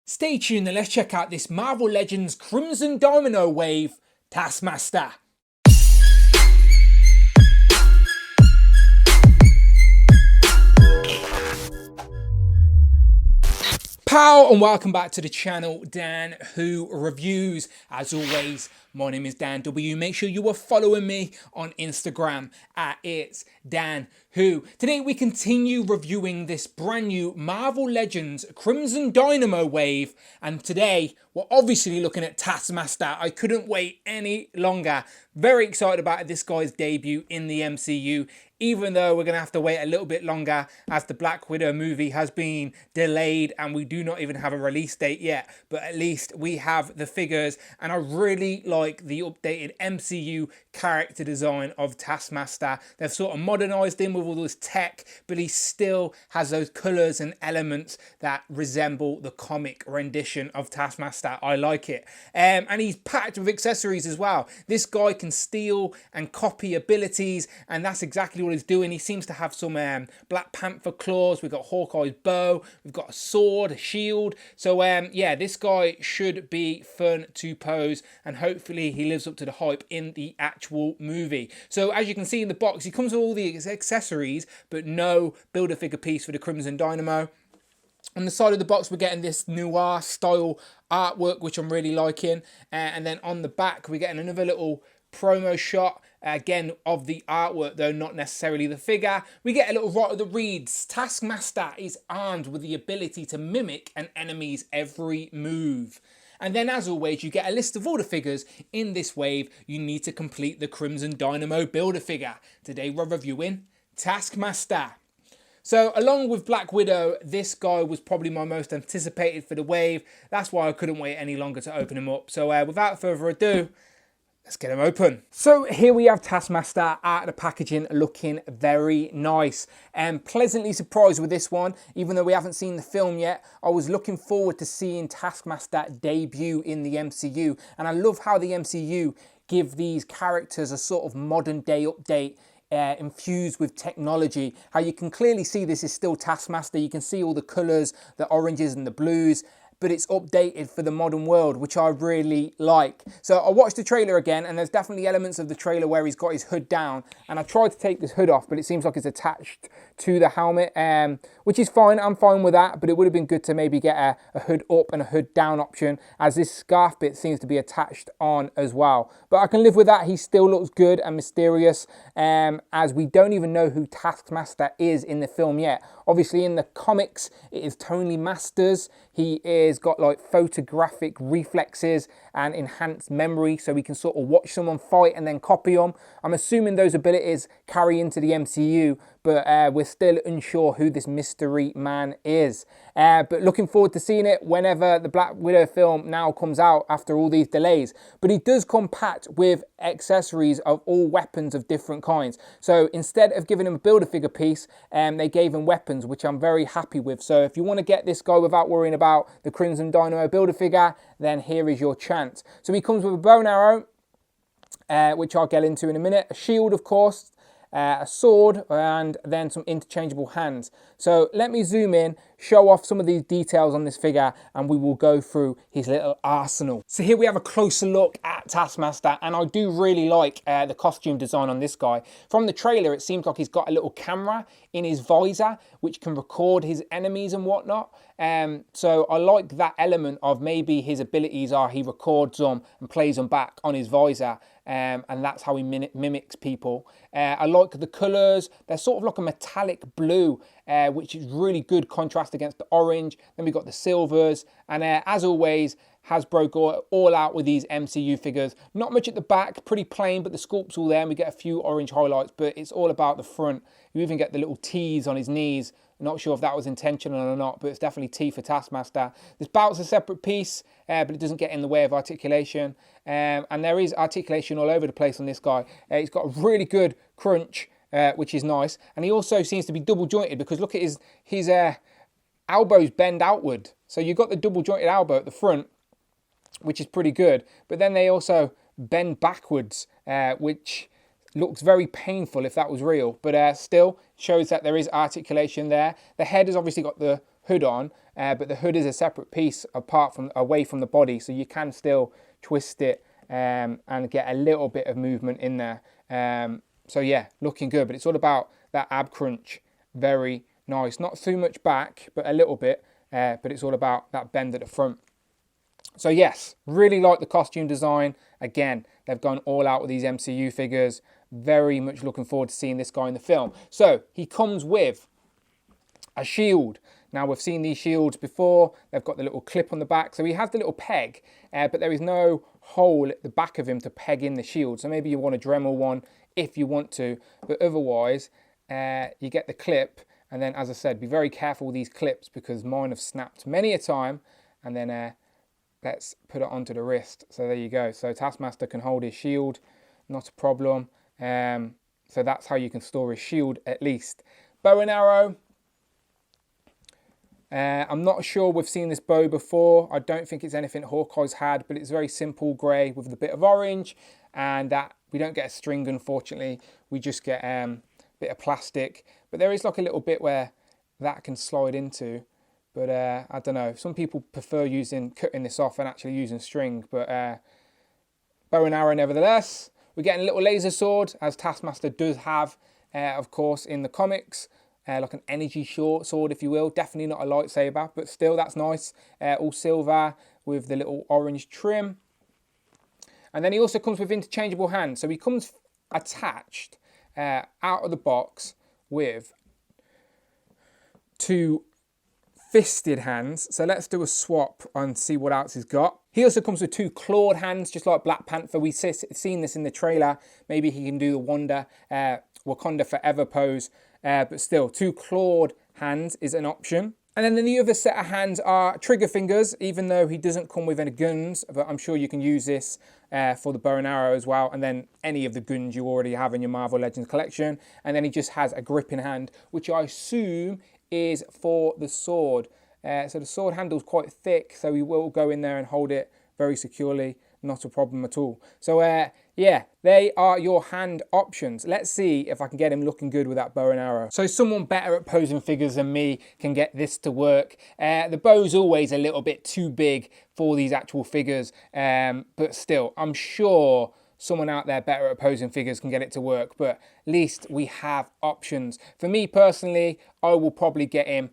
Stay tuned and let's check out this Marvel Legends Crimson Dynamo Wave Taskmaster. Pow and welcome back to the channel, Dan Who Reviews. As always, my name is Dan W. Make sure you are following me on Instagram at It's Dan Who. Today we continue reviewing this brand new Marvel Legends Crimson Dynamo Wave, and today we're obviously looking at Taskmaster. I couldn't wait any longer. Very excited about this guy's debut in the MCU, even though we're going to have to wait a little bit longer as the Black Widow movie has been delayed and we do not even have a release date yet. But at least we have the figures, and I really like the updated MCU character design of Taskmaster. They've sort of modernized him with all this tech, but he still has those colors and elements that resemble the comic rendition of Taskmaster. I like it. And he's packed with accessories as well. This guy can steal and copy abilities, and that's exactly what he's doing. He seems to have some Black Panther claws. We've got Hawkeye's bow. We've got a sword, a shield. So yeah, this guy should be fun to pose, and hopefully he lives up to the hype in the actual movie. So as you can see in the box, he comes with all the accessories, but no Build-A-Figure piece for the Crimson Dynamo. On the side of the box, we're getting this noir style artwork, which I'm really liking. And then on the back, we're getting another little promo shot, again, of the artwork, though not necessarily the figure. We get a little write that reads, Taskmaster is armed with the ability to mimic an enemy's every move. And then, as always, you get a list of all the figures in this wave you need to complete the Crimson Dynamo Build-A-Figure. Today we're reviewing Taskmaster. So along with Black Widow, this guy was probably my most anticipated for the wave. That's why I couldn't wait any longer to open him up. So without further ado, let's get him open. So here we have Taskmaster out of the packaging, looking very nice. And pleasantly surprised with this one, even though we haven't seen the film yet. I was looking forward to seeing Taskmaster debut in the MCU. And I love how the MCU give these characters a sort of modern day update, infused with technology. How you can clearly see this is still Taskmaster. You can see all the colours, the oranges and the blues, but it's updated for the modern world, which I really like. So I watched the trailer again, and there's definitely elements of the trailer where he's got his hood down, and I tried to take this hood off, but it seems like it's attached to the helmet, which is fine. I'm fine with that, but it would have been good to maybe get a hood up and a hood down option, as this scarf bit seems to be attached on as well. But I can live with that. He still looks good and mysterious, as we don't even know who Taskmaster is in the film yet. Obviously in the comics, it is Tony Masters. He is got like photographic reflexes and enhanced memory, so we can sort of watch someone fight and then copy them. I'm assuming those abilities carry into the MCU, but we're still unsure who this mystery man is. But looking forward to seeing it whenever the Black Widow film now comes out after all these delays. But he does come packed with accessories of all weapons of different kinds. So instead of giving him a Build-A-Figure piece, they gave him weapons, which I'm very happy with. So if you want to get this guy without worrying about the Crimson Dynamo Build-A-Figure, then here is your chance. So he comes with a bow and arrow, which I'll get into in a minute, a shield, of course, a sword, and then some interchangeable hands. So let me zoom in, show off some of these details on this figure, and we will go through his little arsenal. So here we have a closer look at Taskmaster, and I do really like the costume design on this guy. From the trailer, it seems like he's got a little camera in his visor, which can record his enemies and whatnot. So I like that element of maybe his abilities are he records them and plays them back on his visor. And that's how he mimics people. I like the colours. They're sort of like a metallic blue, which is really good contrast against the orange. Then we've got the silvers. And as always, Hasbro go all out with these MCU figures. Not much at the back, pretty plain, but the sculpt's all there. And we get a few orange highlights, but it's all about the front. You even get the little T's on his knees. Not sure if that was intentional or not, but it's definitely T for Taskmaster. This belt's a separate piece, but it doesn't get in the way of articulation. And there is articulation all over the place on this guy. He's got a really good crunch, which is nice. And he also seems to be double jointed, because look at his elbows bend outward. So you've got the double jointed elbow at the front, which is pretty good. But then they also bend backwards, which looks very painful if that was real, but still shows that there is articulation there. The head has obviously got the hood on, but the hood is a separate piece away from the body, so you can still twist it and get a little bit of movement in there. So yeah, looking good, but it's all about that ab crunch. Very nice. Not too much back, but a little bit, but it's all about that bend at the front. So yes, really like the costume design. Again, they've gone all out with these MCU figures. Very much looking forward to seeing this guy in the film. So he comes with a shield. Now we've seen these shields before. They've got the little clip on the back. So he has the little peg, but there is no hole at the back of him to peg in the shield. So maybe you want a Dremel one if you want to, but otherwise you get the clip. And then, as I said, be very careful with these clips because mine have snapped many a time. And then let's put it onto the wrist. So there you go. So Taskmaster can hold his shield, not a problem. So that's how you can store his shield at least. Bow and arrow. I'm not sure we've seen this bow before. I don't think it's anything Hawkeye's had, but it's very simple grey with a bit of orange, and that we don't get a string, unfortunately. We just get a bit of plastic, but there is like a little bit where that can slide into. But I don't know. Some people prefer cutting this off and actually using string, but bow and arrow nevertheless. We're getting a little laser sword, as Taskmaster does have, of course, in the comics. Like an energy sword, if you will. Definitely not a lightsaber, but still, that's nice. All silver with the little orange trim. And then he also comes with interchangeable hands. So he comes attached out of the box with 2 fisted hands. So let's do a swap and see what else he's got. He also comes with 2 clawed hands, just like Black Panther. We've seen this in the trailer. Maybe he can do the Wakanda Forever pose. But still, 2 clawed hands is an option. And then the other set of hands are trigger fingers, even though he doesn't come with any guns. But I'm sure you can use this for the bow and arrow as well. And then any of the guns you already have in your Marvel Legends collection. And then he just has a gripping hand, which I assume is for the sword. So the sword handle's quite thick, so he will go in there and hold it very securely. Not a problem at all. So yeah, they are your hand options. Let's see if I can get him looking good with that bow and arrow. So someone better at posing figures than me can get this to work. The bow's always a little bit too big for these actual figures, but still, I'm sure someone out there better at posing figures can get it to work, but at least we have options. For me personally, I will probably get him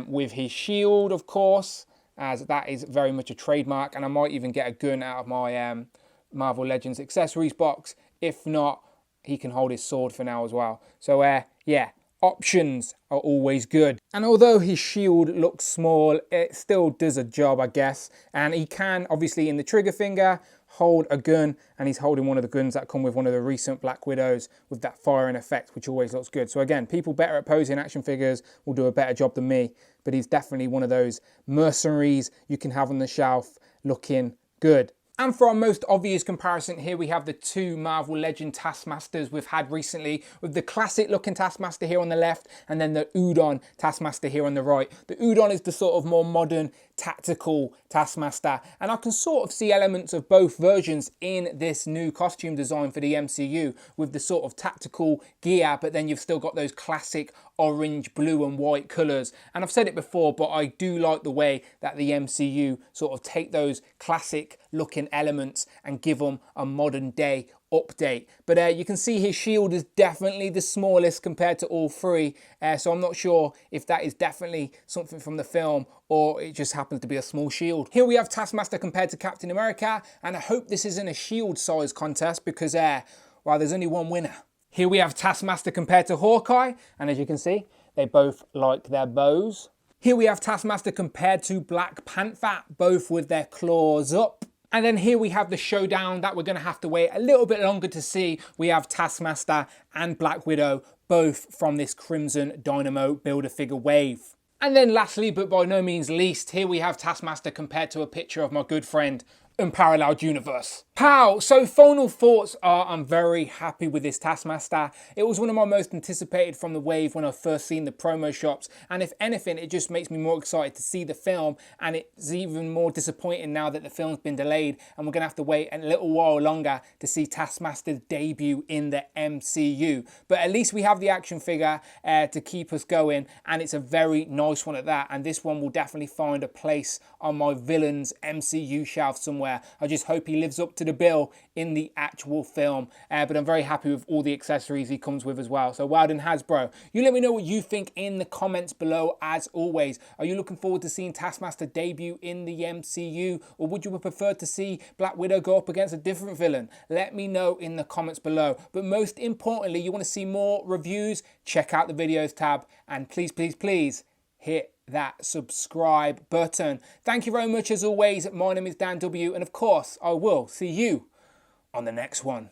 with his shield, of course, as that is very much a trademark, and I might even get a gun out of my Marvel Legends accessories box. If not, he can hold his sword for now as well. So yeah, options are always good. And although his shield looks small, it still does a job, I guess. And he can, obviously, in the trigger finger, hold a gun, and he's holding one of the guns that come with one of the recent Black Widows with that firing effect, which always looks good. So again, people better at posing action figures will do a better job than me, but he's definitely one of those mercenaries you can have on the shelf looking good. And for our most obvious comparison, here we have the 2 Marvel Legend Taskmasters we've had recently, with the classic looking Taskmaster here on the left, and then the Udon Taskmaster here on the right. The Udon is the sort of more modern, tactical Taskmaster, and I can sort of see elements of both versions in this new costume design for the MCU, with the sort of tactical gear, but then you've still got those classic orange, blue and white colours. And I've said it before, but I do like the way that the MCU sort of take those classic looking elements and give them a modern day update. But you can see his shield is definitely the smallest compared to all 3. So I'm not sure if that is definitely something from the film or it just happens to be a small shield. Here we have Taskmaster compared to Captain America, and I hope this isn't a shield size contest because, well, there's only one winner. Here we have Taskmaster compared to Hawkeye, and as you can see, they both like their bows. Here we have Taskmaster compared to Black Panther, both with their claws up. And then here we have the showdown that we're going to have to wait a little bit longer to see. We have Taskmaster and Black Widow, both from this Crimson Dynamo Build-A-Figure wave. And then lastly, but by no means least, here we have Taskmaster compared to a picture of my good friend unparalleled universe. Pow! So final thoughts are I'm very happy with this Taskmaster. It was one of my most anticipated from the wave when I first seen the promo shops, and if anything it just makes me more excited to see the film, and it's even more disappointing now that the film's been delayed and we're going to have to wait a little while longer to see Taskmaster's debut in the MCU. But at least we have the action figure to keep us going, and it's a very nice one at that, and this one will definitely find a place on my villains MCU shelf somewhere. I just hope he lives up to the bill in the actual film, but I'm very happy with all the accessories he comes with as well. So well done, Hasbro. You let me know what you think in the comments below. As always, are you looking forward to seeing Taskmaster debut in the MCU, or would you have preferred to see Black Widow go up against a different villain? Let me know in the comments below. But most importantly, you want to see more reviews, check out the videos tab, and please, please, please hit that subscribe button. Thank you very much as always. My name is Dan W, and of course I will see you on the next one.